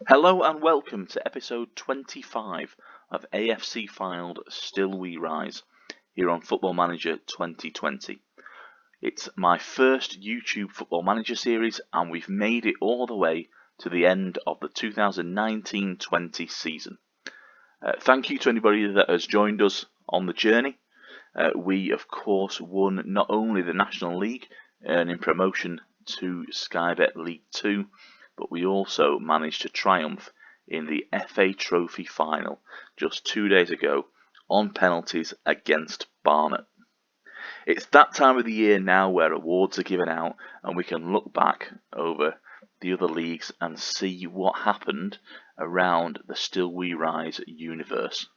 Hello and welcome to episode 25 of AFC FYLDE Still We Rise here on Football Manager 2020. It's my first YouTube Football Manager series and we've made it all the way to the end of the 2019-20 season. Thank you to anybody that has joined us on the journey. We of course won not only the National League, earning promotion to Sky Bet League 2, but we also managed to triumph in the FA Trophy final just 2 days ago on penalties against Barnet. It's that time of the year now where awards are given out and we can look back over the other leagues and see what happened around the Still We Rise universe.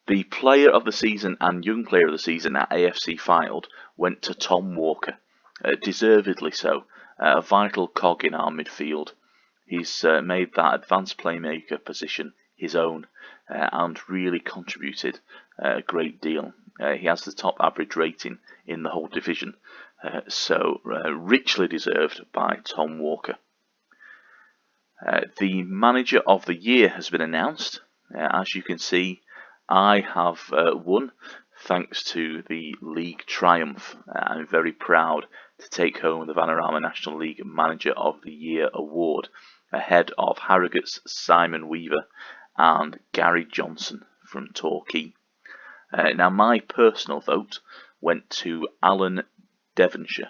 The Player of the Season and Young Player of the Season at AFC FYLDE went to Tom Walker, deservedly so. A vital cog in our midfield. He's made that advanced playmaker position his own and really contributed a great deal. He has the top average rating in the whole division, so richly deserved by Tom Walker. The Manager of the Year has been announced. As you can see, I have won thanks to the league triumph. I'm very proud to take home the Vanarama National League Manager of the Year award, ahead of Harrogate's Simon Weaver and Gary Johnson from Torquay. Now my personal vote went to Alan Devonshire.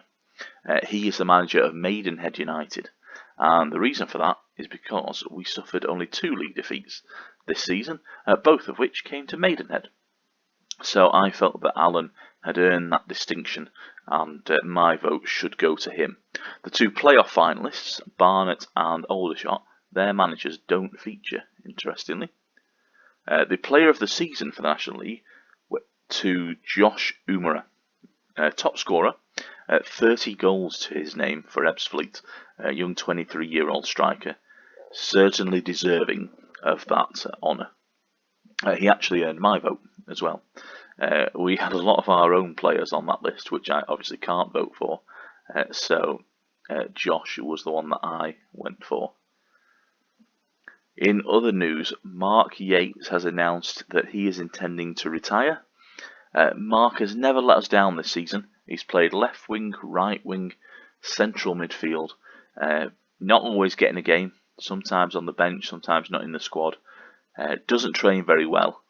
He is the manager of Maidenhead United, and the reason for that is because we suffered only 2 league defeats this season, both of which came to Maidenhead. So I felt that Alan had earned that distinction and my vote should go to him. The 2 playoff finalists, Barnet and Aldershot, their managers don't feature, interestingly. The Player of the Season for the National League went to Josh Umara, top scorer, 30 goals to his name for Ebbsfleet, a young 23-year-old striker, certainly deserving of that honour. He actually earned my vote as well. We had a lot of our own players on that list, which I obviously can't vote for, so Josh was the one that I went for. In other news, Mark Yates has announced that he is intending to retire. Mark has never let us down this season. He's played left wing, right wing, central midfield, not always getting a game, sometimes on the bench, sometimes not in the squad. Doesn't train very well.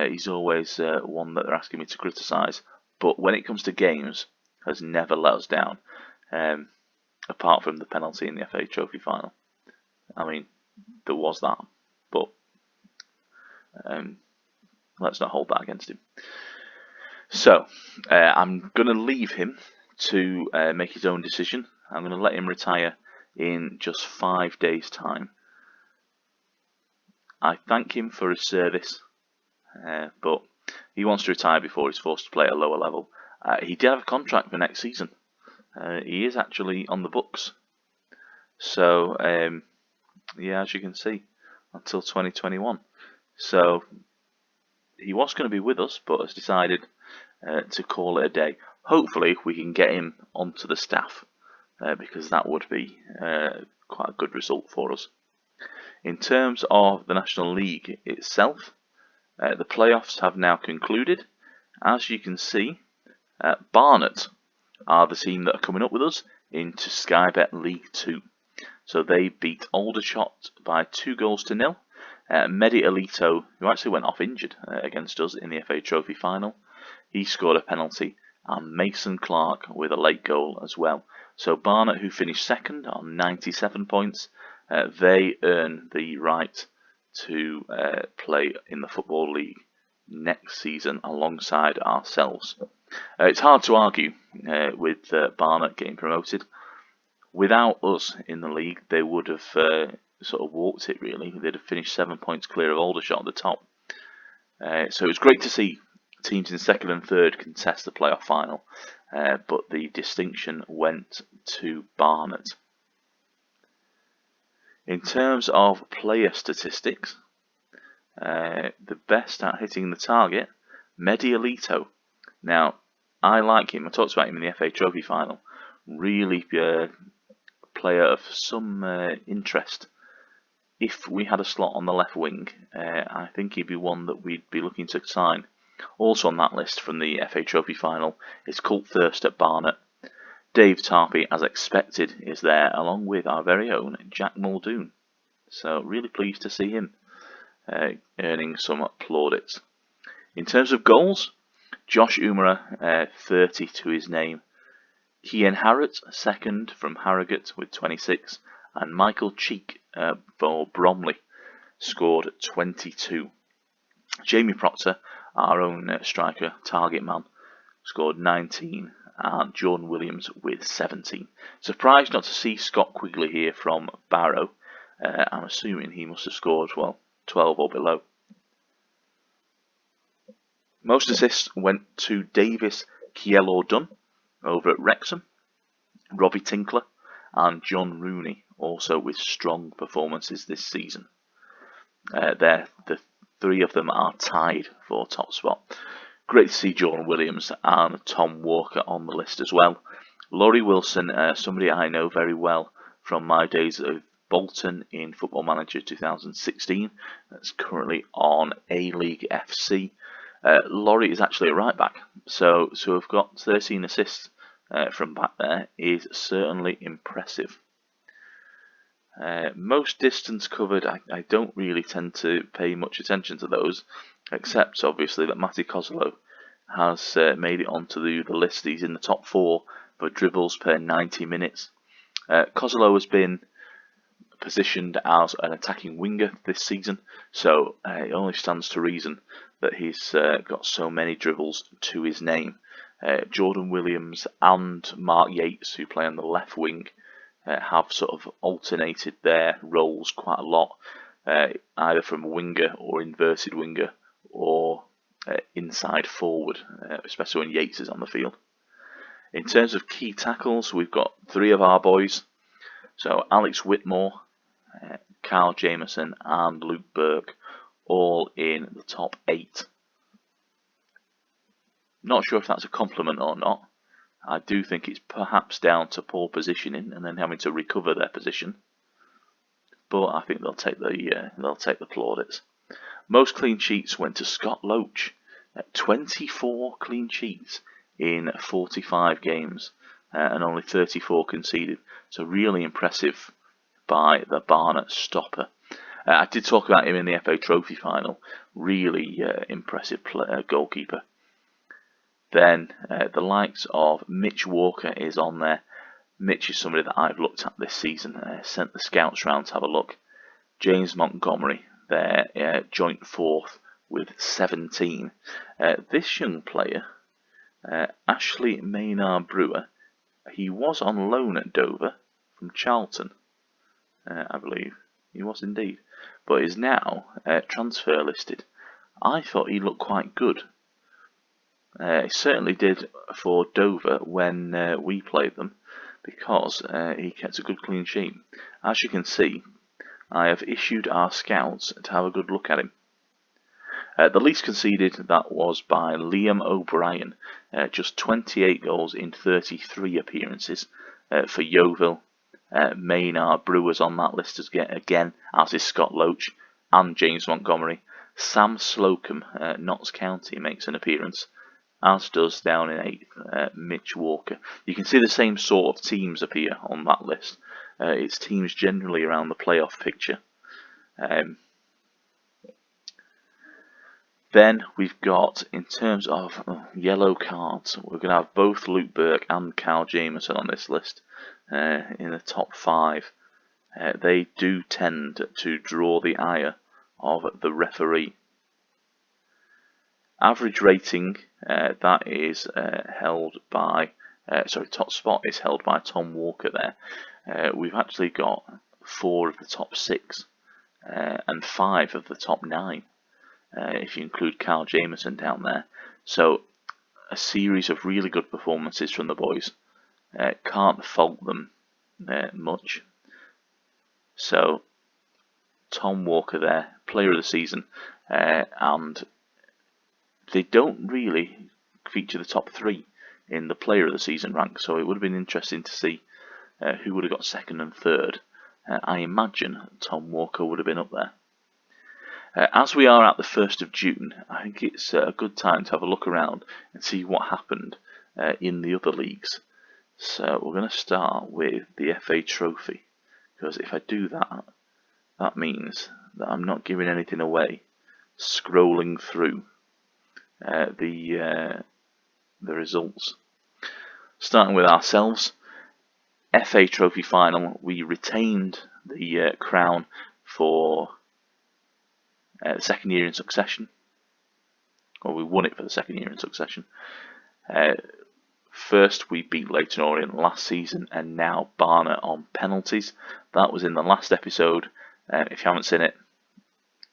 He's always one that they're asking me to criticise, but when it comes to games, has never let us down, apart from the penalty in the FA Trophy final. I mean, there was that, but let's not hold that against him. So, I'm going to leave him to make his own decision. I'm going to let him retire in just 5 days' time. I thank him for his service, but he wants to retire before he's forced to play at a lower level. He did have a contract for next season. He is actually on the books. So, yeah, as you can see, until 2021. So, he was going to be with us, but has decided to call it a day. Hopefully, we can get him onto the staff, because that would be quite a good result for us. In terms of the National League itself, the playoffs have now concluded. As you can see, Barnet are the team that are coming up with us into Sky Bet League 2. So they beat Aldershot by 2-0. Mehdi Alito, who actually went off injured against us in the FA Trophy final, he scored a penalty, and Mason Clark with a late goal as well. So Barnet, who finished second on 97 points, they earn the right to play in the Football League next season alongside ourselves. It's hard to argue with Barnet getting promoted. Without us in the league, they would have sort of walked it, really. They'd have finished 7 points clear of Aldershot at the top. So it's great to see teams in second and third contest the playoff final, but the distinction went to Barnet. In terms of player statistics, the best at hitting the target, Mehdi Alito. Now, I like him. I talked about him in the FA Trophy final. Really player of some interest if we had a slot on the left wing, I think he'd be one that we'd be looking to sign. Also on that list from the FA Trophy final is Colt Thirst at Barnet. Dave Tarpey, as expected, is there, along with our very own Jack Muldoon. So really pleased to see him earning some plaudits. In terms of goals, Josh Umara, 30 to his name. Kian Harrott, second from Harrogate with 26. And Michael Cheek for Bromley scored 22. Jamie Proctor, our own striker, target man, scored 19. And Jordan Williams with 17. Surprised not to see Scott Quigley here from Barrow. I'm assuming he must have scored, well, 12 or below. Most assists went to Davis Kielor-Dunn over at Wrexham, Robbie Tinkler and John Rooney, also with strong performances this season. The three of them are tied for top spot. Great to see Jordan Williams and Tom Walker on the list as well. Laurie Wilson, somebody I know very well from my days of Bolton in Football Manager 2016. That's currently on A-League FC. Laurie is actually a right back, so we've got 13 assists from back there is certainly impressive. Most distance covered, I don't really tend to pay much attention to those, except obviously that Matty Kozolo has made it onto the list. He's in the top 4 for dribbles per 90 minutes. Kozolo has been positioned as an attacking winger this season, so it only stands to reason that he's got so many dribbles to his name. Jordan Williams and Mark Yates, who play on the left wing, have sort of alternated their roles quite a lot, either from winger or inverted winger or inside forward, especially when Yates is on the field. In terms of key tackles, we've got 3 of our boys. So Alex Whitmore, Carl Jameson and Luke Burke, all in the top 8. Not sure if that's a compliment or not. I do think it's perhaps down to poor positioning and then having to recover their position. But I think they'll take the plaudits. Most clean sheets went to Scott Loach, 24 clean sheets in 45 games and only 34 conceded. So really impressive by the Barnet stopper. I did talk about him in the FA Trophy final. Really impressive goalkeeper. Then the likes of Mitch Walker is on there. Mitch is somebody that I've looked at this season. Sent the scouts round to have a look. James Montgomery, their joint 4th with 17. This young player, Ashley Maynard Brewer, he was on loan at Dover from Charlton, I believe. He was indeed. But is now transfer listed. I thought he looked quite good. He certainly did for Dover when we played them, because he kept a good clean sheet. As you can see, I have issued our scouts to have a good look at him. The least conceded, that was by Liam O'Brien, just 28 goals in 33 appearances for Yeovil. Maynard Brewers on that list again, as is Scott Loach and James Montgomery. Sam Slocum, Notts County, makes an appearance, as does down in 8th, Mitch Walker. You can see the same sort of teams appear on that list. It's teams generally around the playoff picture. Then we've got, in terms of yellow cards, we're going to have both Luke Burke and Carl Jameson on this list in the top 5. They do tend to draw the ire of the referee. Average rating, that is held by, top spot is held by Tom Walker there. We've actually got 4 of the top 6 and 5 of the top 9, if you include Carl Jameson down there. So a series of really good performances from the boys. Can't fault them much. So Tom Walker there, player of the season, and they don't really feature the top 3 in the player of the season rank, so it would have been interesting to see who would have got 2nd and 3rd. I imagine Tom Walker would have been up there. As we are at the 1st of June, I think it's a good time to have a look around and see what happened in the other leagues. So we're going to start with the FA Trophy, because if I do that, that means that I'm not giving anything away scrolling through the results. Starting with ourselves, FA Trophy final, we retained the crown for the second year in succession, or we won it for the second year in succession. First, we beat Leyton Orient last season, and now Barnet on penalties. That was in the last episode. If you haven't seen it,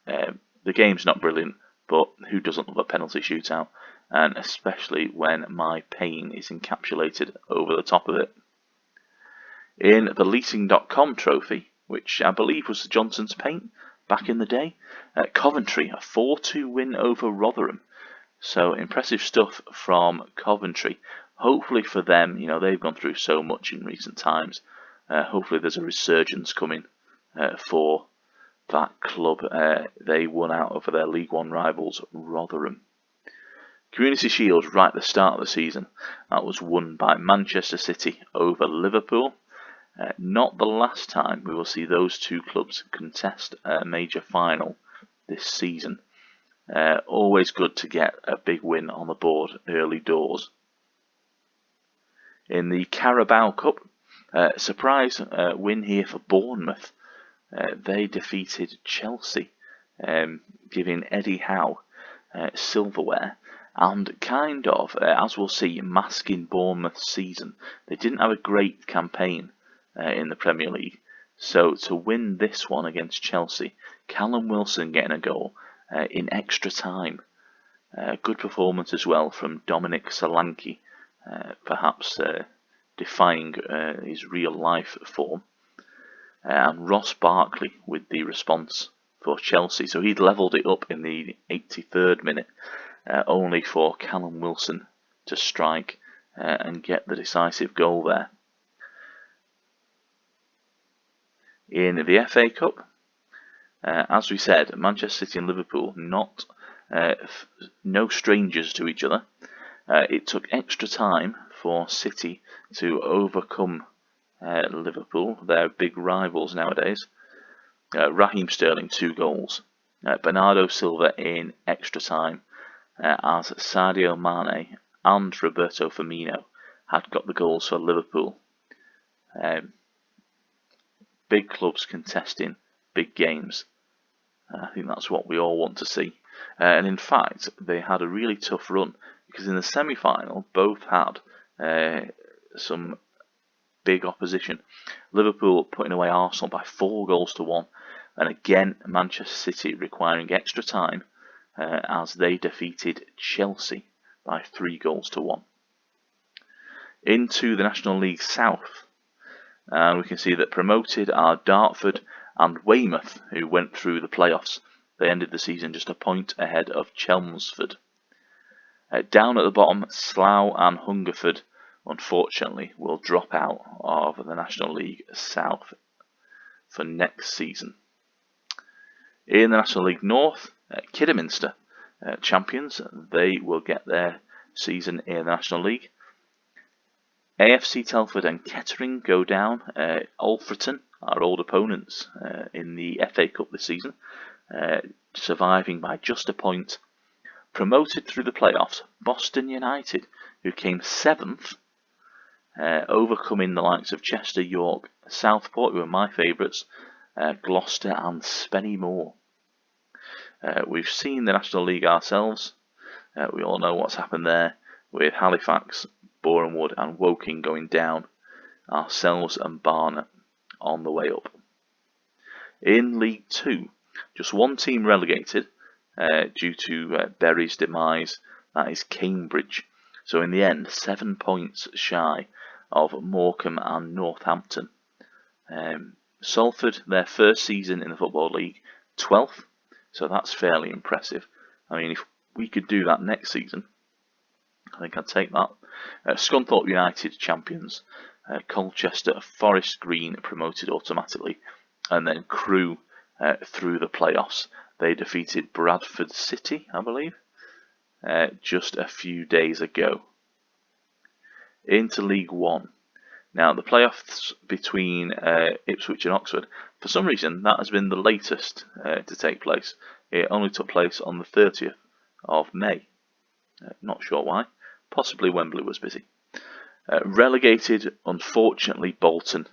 the game's not brilliant, but who doesn't love a penalty shootout? And especially when my pain is encapsulated over the top of it. In the Leasing.com trophy, which I believe was the Johnson's paint back in the day, Coventry, a 4-2 win over Rotherham. So impressive stuff from Coventry. Hopefully for them, they've gone through so much in recent times. Hopefully there's a resurgence coming for that club. They won out over their League One rivals, Rotherham. Community Shield right at the start of the season. That was won by Manchester City over Liverpool. Not the last time we will see those two clubs contest a major final this season. Always good to get a big win on the board early doors. In the Carabao Cup, surprise win here for Bournemouth. They defeated Chelsea, giving Eddie Howe silverware, and kind of, as we'll see, masking Bournemouth's season. They didn't have a great campaign in the Premier League, so to win this one against Chelsea, Callum Wilson getting a goal in extra time. Good performance as well from Dominic Solanke, perhaps defying his real life form. And Ross Barkley with the response for Chelsea. So he'd levelled it up in the 83rd minute, only for Callum Wilson to strike and get the decisive goal there. In the FA Cup, as we said, Manchester City and Liverpool no strangers to each other. It took extra time for City to overcome Liverpool, their big rivals nowadays. Raheem Sterling 2 goals. Bernardo Silva in extra time, as Sadio Mane and Roberto Firmino had got the goals for Liverpool. Big clubs contesting big games. I think that's what we all want to see. And in fact, they had a really tough run, because in the semi-final, both had some big opposition. Liverpool putting away Arsenal by 4-1, and again Manchester City requiring extra time as they defeated Chelsea by 3-1. Into the National League South, we can see that promoted are Dartford and Weymouth, who went through the playoffs. They ended the season just a point ahead of Chelmsford. Down at the bottom, Slough and Hungerford, unfortunately, will drop out of the National League South for next season. In the National League North, Kidderminster, champions, they will get their season in the National League. AFC Telford and Kettering go down. Alfreton, our old opponents in the FA Cup this season, surviving by just a point. Promoted through the playoffs, Boston United, who came 7th, overcoming the likes of Chester, York, Southport, who are my favourites, Gloucester and Spennymoor. We've seen the National League ourselves. We all know what's happened there, with Halifax, Borehamwood and Woking going down, ourselves and Barnet on the way up. In League 2, just one team relegated due to Bury's demise, that is Cambridge. So in the end, 7 points shy of Morecambe and Northampton. Salford, their first season in the Football League, 12th, so that's fairly impressive. I mean, if we could do that next season, I think I'd take that. Scunthorpe United champions. Colchester Forest Green promoted automatically. and then Crewe through the playoffs. They defeated Bradford City, I believe, just a few days ago. Into League One. Now, the playoffs between Ipswich and Oxford, for some reason, that has been the latest to take place. It only took place on the 30th of May. Not sure why. Possibly Wembley was busy. Relegated, unfortunately, Bolton.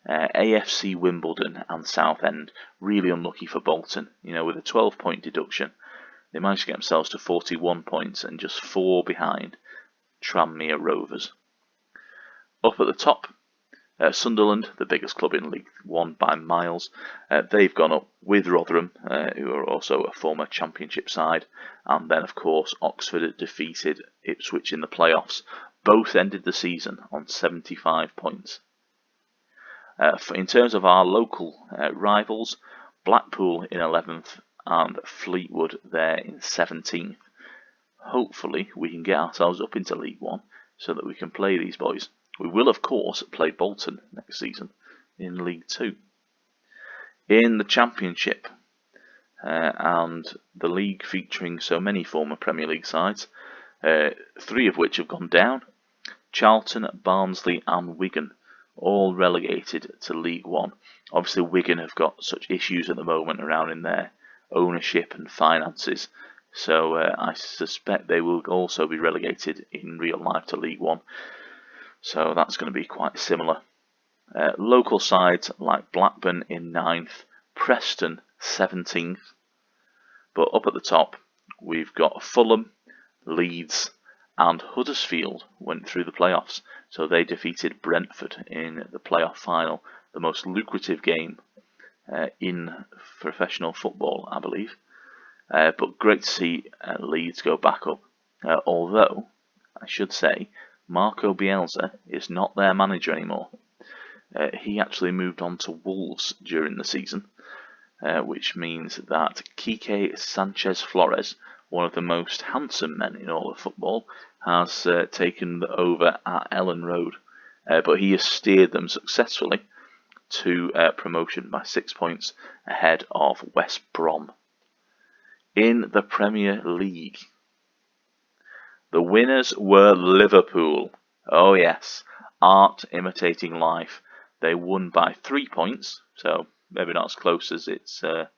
AFC Wimbledon and Southend. Really unlucky for Bolton. With a 12-point deduction, they managed to get themselves to 41 points and just 4 behind Tranmere Rovers. Up at the top, Sunderland, the biggest club in League One by miles. They've gone up with Rotherham, who are also a former Championship side. And then, of course, Oxford had defeated Ipswich in the playoffs. Both ended the season on 75 points. In terms of our local rivals, Blackpool in 11th and Fleetwood there in 17th. Hopefully, we can get ourselves up into League One so that we can play these boys. We will, of course, play Bolton next season in League 2. In the Championship, and the league featuring so many former Premier League sides, 3 of which have gone down, Charlton, Barnsley and Wigan, all relegated to League One. Obviously, Wigan have got such issues at the moment around in their ownership and finances, so I suspect they will also be relegated in real life to League One. So that's going to be quite similar. Local sides like Blackburn in 9th, Preston 17th. But up at the top, we've got Fulham, Leeds and Huddersfield went through the playoffs. So they defeated Brentford in the playoff final, the most lucrative game in professional football, I believe. But great to see Leeds go back up. Although, I should say, Marco Bielsa is not their manager anymore. He actually moved on to Wolves during the season, which means that Quique Sanchez Flores, one of the most handsome men in all of football, has taken over at Ellen Road. But he has steered them successfully to promotion by 6 points ahead of West Brom. In the Premier League, the winners were Liverpool. Oh yes, art imitating life. They won by 3 points, so maybe not as close as it's... a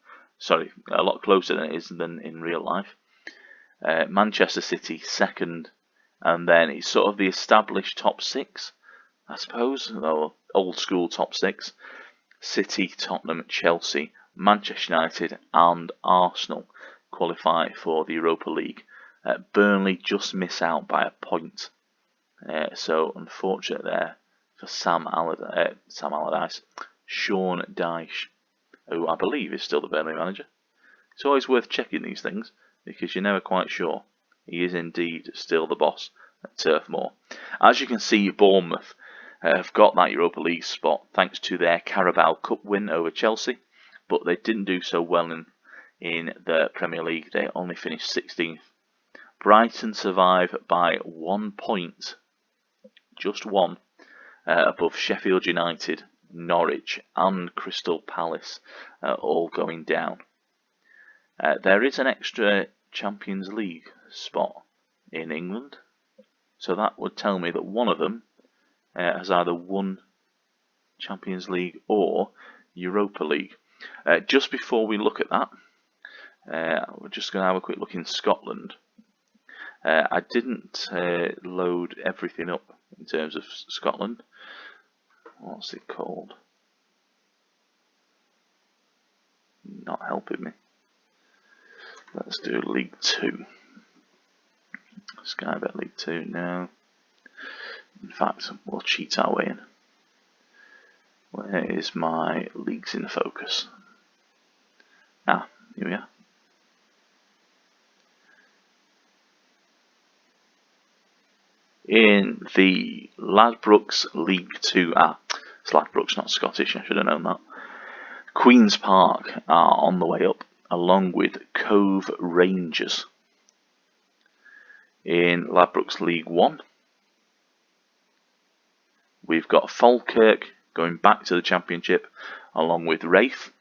lot closer than it is than in real life. Manchester City second, and then it's sort of the established top 6, I suppose, or old school top 6. City, Tottenham, Chelsea, Manchester United and Arsenal qualify for the Europa League. Burnley just miss out by a point. So unfortunate there for Sean Dyche, who I believe is still the Burnley manager. It's always worth checking these things because you're never quite sure. He is indeed still the boss at Turf Moor. As you can see, Bournemouth have got that Europa League spot thanks to their Carabao Cup win over Chelsea, but they didn't do so well in the Premier League. They only finished 16th. Brighton survive by 1 point, just one, above Sheffield United, Norwich and Crystal Palace, all going down. There is an extra Champions League spot in England, so that would tell me that one of them has either won Champions League or Europa League. Just before we look at that, we're just going to have a quick look in Scotland. I didn't load everything up in terms of Scotland. What's it called? Not helping me. Let's do League 2. Sky Bet League 2 now. In fact, we'll cheat our way in. Where is my leagues in focus? Ah, here we are. In the Ladbrokes League 2, it's Ladbrokes, not Scottish, I should have known that. Queen's Park are on the way up, along with Cove Rangers. In Ladbrokes League 1, we've got Falkirk, going back to the Championship, along with Wraith,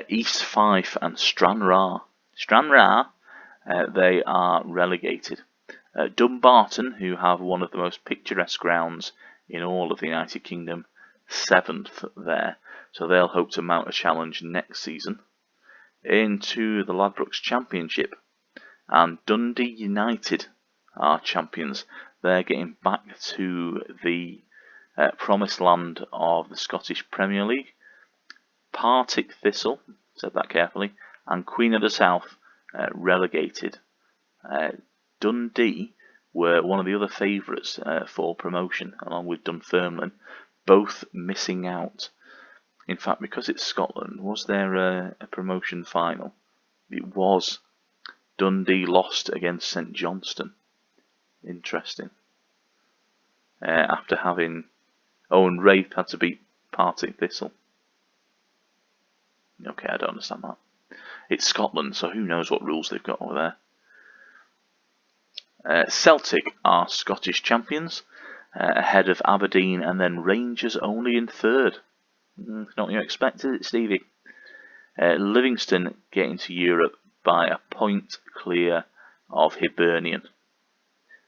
East Fife and Stranraer. Stranraer, they are relegated. Dumbarton, who have one of the most picturesque grounds in all of the United Kingdom, 7th there. So they'll hope to mount a challenge next season. Into the Ladbrokes Championship, and Dundee United are champions. They're getting back to the promised land of the Scottish Premier League. Partick Thistle, said that carefully, and Queen of the South relegated. Dundee were one of the other favourites for promotion, along with Dunfermline, both missing out. In fact, because it's Scotland, was there a promotion final? It was. Dundee lost against St Johnstone. Interesting. After having... Oh, and Wraith had to beat Partick Thistle. Okay, I don't understand that. It's Scotland, so who knows what rules they've got over there. Celtic are Scottish champions, ahead of Aberdeen, and then Rangers only in 3rd. Not what you expected, it, Stevie. Livingston get into Europe by a point clear of Hibernian.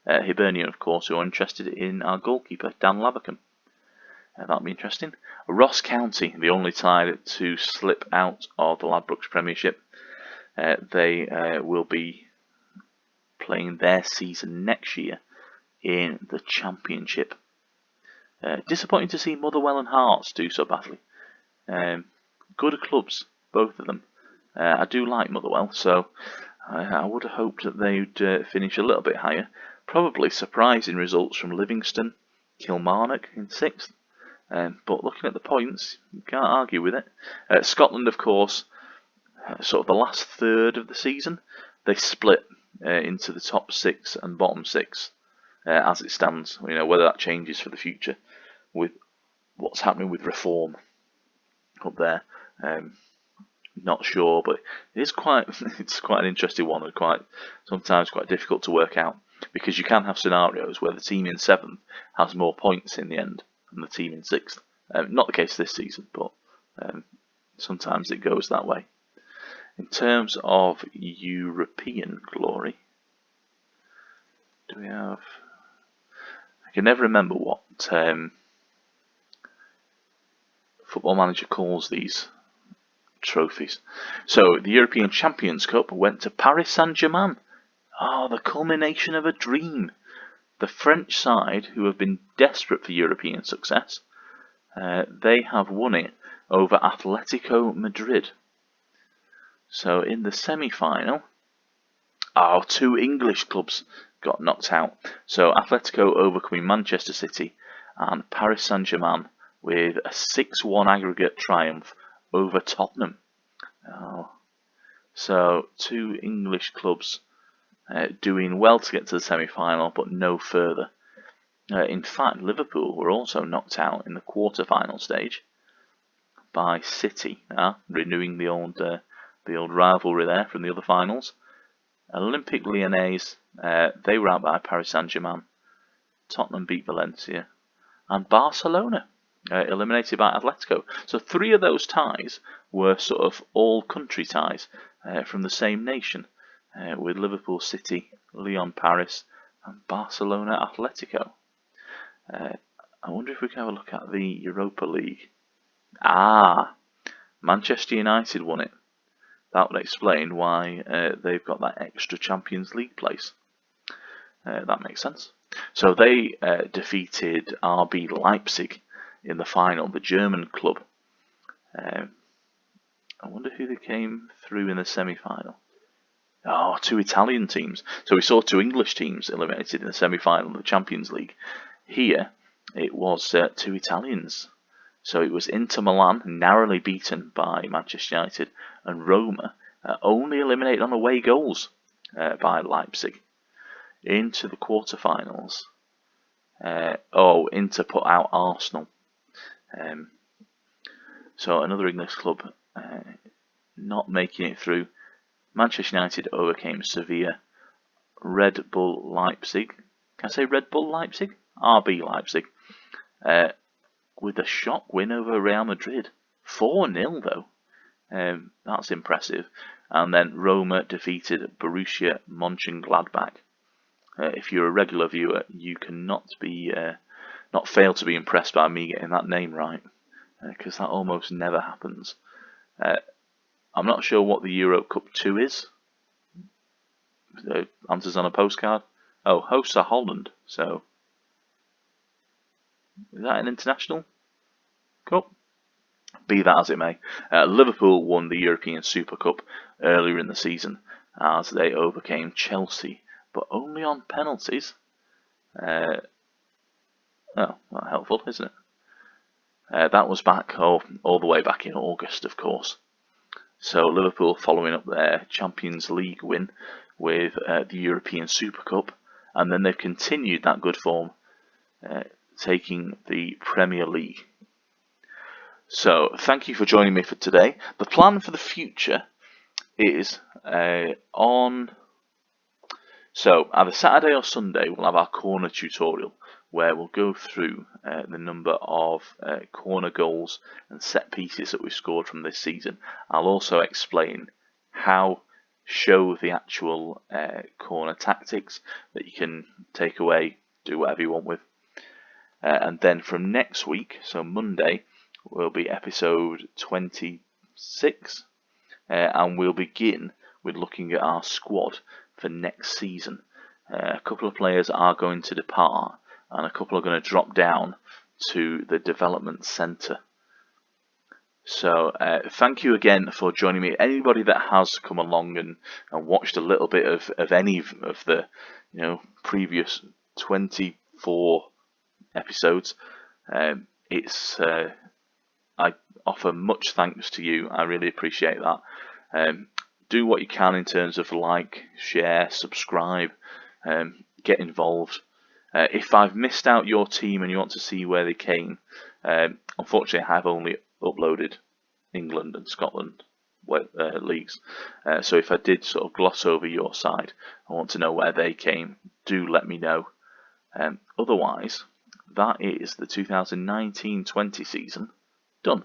Hibernian, of course, who are interested in our goalkeeper, Dan Lavercombe. That'll be interesting. Ross County, the only side to slip out of the Ladbrokes Premiership. They will be playing their season next year in the Championship. Disappointing to see Motherwell and Hearts do so badly. Good clubs, both of them. I do like Motherwell, so I would have hoped that they'd finish a little bit higher. Probably surprising results from Livingston, Kilmarnock in 6th. But looking at the points, you can't argue with it. Scotland, of course, sort of the last third of the season, they split into the top 6 and bottom 6 as it stands. You know, whether that changes for the future with what's happening with reform up there, not sure, but it's quite an interesting one, and sometimes quite difficult to work out, because you can have scenarios where the team in 7th has more points in the end than the team in 6th. Not the case this season, but sometimes it goes that way. In terms of European glory, do we have... I can never remember what Football Manager calls these trophies. So the European Champions Cup went to Paris Saint-Germain. Oh, the culmination of a dream. The French side, who have been desperate for European success, they have won it over Atletico Madrid. So in the semi-final, 2 English clubs got knocked out. So Atletico overcoming Manchester City, and Paris Saint-Germain with a 6-1 aggregate triumph over Tottenham. So 2 English clubs doing well to get to the semi-final, but no further. In fact, Liverpool were also knocked out in the quarter-final stage by City, renewing the old rivalry there from the other finals. Olympique Lyonnais, they were out by Paris Saint-Germain. Tottenham beat Valencia, and Barcelona eliminated by Atletico. So 3 of those ties were sort of all-country ties from the same nation, with Liverpool City, Lyon Paris, and Barcelona Atletico. I wonder if we can have a look at the Europa League. Manchester United won it. That would explain why they've got that extra Champions League place. That makes sense. So they defeated RB Leipzig in the final, the German club. I wonder who they came through in the semi-final. 2 Italian teams. So we saw 2 English teams eliminated in the semi-final of the Champions League. Here, it was 2 Italians. So it was Inter Milan, narrowly beaten by Manchester United, and Roma, only eliminated on away goals by Leipzig. Into the quarterfinals. Inter put out Arsenal. So another English club not making it through. Manchester United overcame Sevilla. Red Bull Leipzig. Can I say Red Bull Leipzig? RB Leipzig. with a shock win over Real Madrid. 4-0 though. That's impressive. And then Roma defeated Borussia Mönchengladbach. If you're a regular viewer, you cannot not fail to be impressed by me getting that name right, because that almost never happens. I'm not sure what the Euro Cup 2 is. Answers on a postcard. Oh, hosts are Holland. So, is that an international cup? Be that as it may, Liverpool won the European Super Cup earlier in the season as they overcame Chelsea, but only on penalties. Oh, not helpful, isn't it? That was back all the way back in August, of course. So Liverpool following up their Champions League win with the European Super Cup, and then they've continued that good form, taking the Premier League. So thank you for joining me for today. The plan for the future is so either Saturday or Sunday we'll have our corner tutorial, where we'll go through the number of corner goals and set pieces that we've scored from this season. I'll also explain show the actual corner tactics that you can take away, do whatever you want with. And then from next week, so Monday, will be episode 26, and we'll begin with looking at our squad for next season. A couple of players are going to depart, and a couple are going to drop down to the development centre. So thank you again for joining me. Anybody that has come along and watched a little bit of any of the previous 24 episodes, I offer much thanks to you. I really appreciate that. Do what you can in terms of like, share, subscribe, get involved. If I've missed out your team and you want to see where they came, unfortunately I have only uploaded England and Scotland leagues. So if I did sort of gloss over your side, I want to know where they came, do let me know. Otherwise, that is the 2019-20 season done.